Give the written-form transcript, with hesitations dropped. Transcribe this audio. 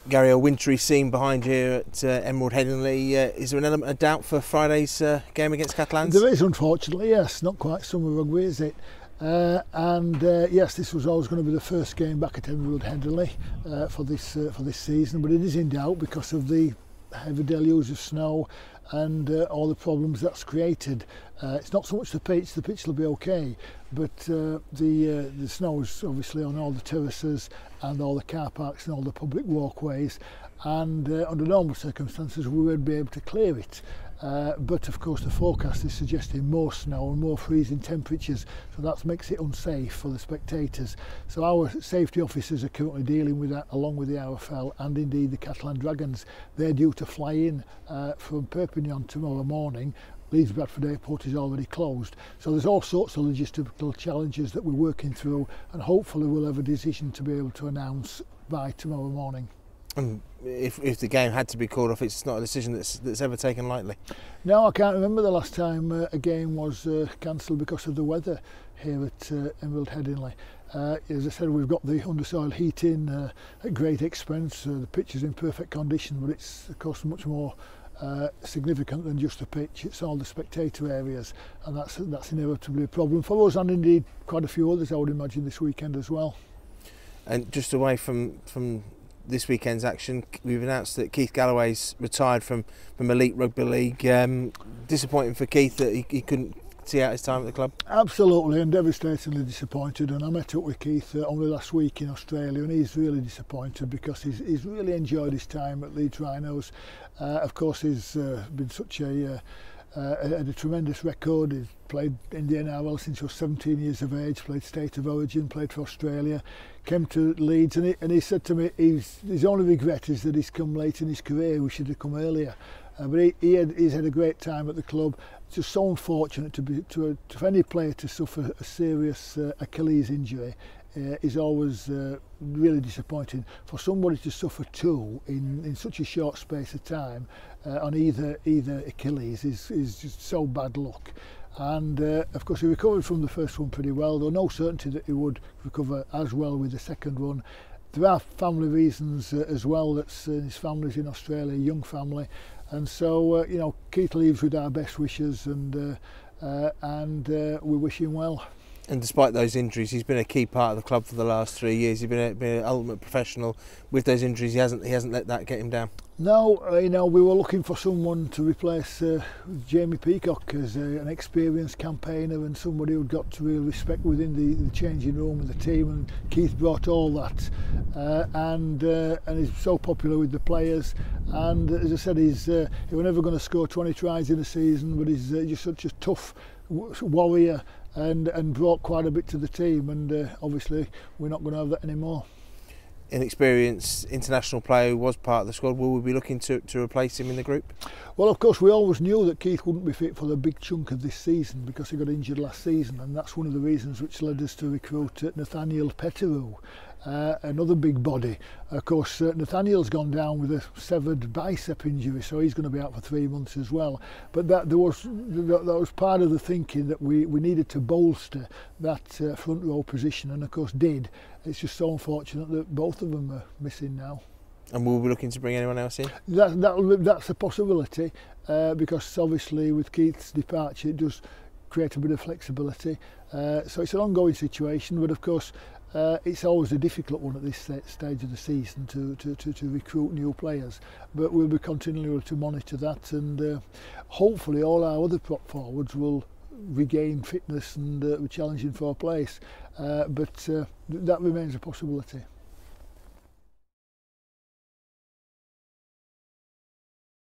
Gary, a wintry scene behind you at Emerald Headingley. Is there an element of doubt for Friday's game against Catalans? There is, unfortunately, yes. Not quite summer rugby, is it? Yes, this was always going to be the first game back at Emerald Headingley for this season, but it is in doubt because of the heavy deluge of snow and all the problems that's created. It's not so much the pitch will be okay, but the snow is obviously on all the terraces and all the car parks and all the public walkways, and under normal circumstances we would be able to clear it. But of course the forecast is suggesting more snow and more freezing temperatures, so that makes it unsafe for the spectators. So our safety officers are currently dealing with that, along with the RFL and indeed the Catalans Dragons. They're due to fly in from Perpignan tomorrow morning. Leeds Betfred Airport is already closed, so there's all sorts of logistical challenges that we're working through, and hopefully we'll have a decision to be able to announce by tomorrow morning. And if the game had to be called off, it's not a decision that's ever taken lightly. No, I can't remember the last time a game was cancelled because of the weather here at Emerald Headingley. As I said, we've got the undersoil heating at great expense. The pitch is in perfect condition, but it's of course much more significant than just the pitch. It's all the spectator areas, and that's inevitably a problem for us, and indeed quite a few others, I would imagine, this weekend as well. And just away from this weekend's action, we've announced that Keith Galloway's retired from Elite Rugby League. Disappointing for Keith that he couldn't see out his time at the club? Absolutely, and devastatingly disappointed. And I met up with Keith only last week in Australia, and he's really disappointed because he's really enjoyed his time at Leeds Rhinos. Of course, he's been such a tremendous record. He's played in the NRL since he was 17 years of age, played State of Origin, played for Australia, came to Leeds, and he said to me his only regret is that he's come late in his career. We should have come earlier. But he's had a great time at the club. It's just so unfortunate for any player to suffer a serious Achilles injury. Is always really disappointing. For somebody to suffer two in such a short space of time on either Achilles is just so bad luck. And of course he recovered from the first one pretty well, though no certainty that he would recover as well with the second one. There are family reasons as well. That's his family's in Australia, young family, and so you know, Keith leaves with our best wishes, and we wish him well. And despite those injuries, he's been a key part of the club for the last 3 years. He's been an ultimate professional. With those injuries, he hasn't let that get him down. No, you know, we were looking for someone to replace Jamie Peacock as an experienced campaigner and somebody who'd got to real respect within the changing room and the team. And Keith brought all that, and he's so popular with the players. And as I said, he was never going to score 20 tries in a season, but he's just such a tough warrior. And brought quite a bit to the team, and obviously we're not going to have that anymore. An experienced international player who was part of the squad, will we be looking to replace him in the group? Well, of course, we always knew that Keith wouldn't be fit for the big chunk of this season because he got injured last season, and that's one of the reasons which led us to recruit Nathaniel Pettigrew. Another big body. Of course, Nathaniel's gone down with a severed bicep injury, so he's going to be out for 3 months as well. But that was part of the thinking, that we needed to bolster that front row position, and of course did. It's just so unfortunate that both of them are missing now. And will we be looking to bring anyone else in? That's a possibility, because obviously with Keith's departure it does create a bit of flexibility. So it's an ongoing situation, but of course it's always a difficult one at this stage of the season to recruit new players, but we'll be continuing to monitor that, and hopefully all our other prop forwards will regain fitness and be challenging for a place, but that remains a possibility.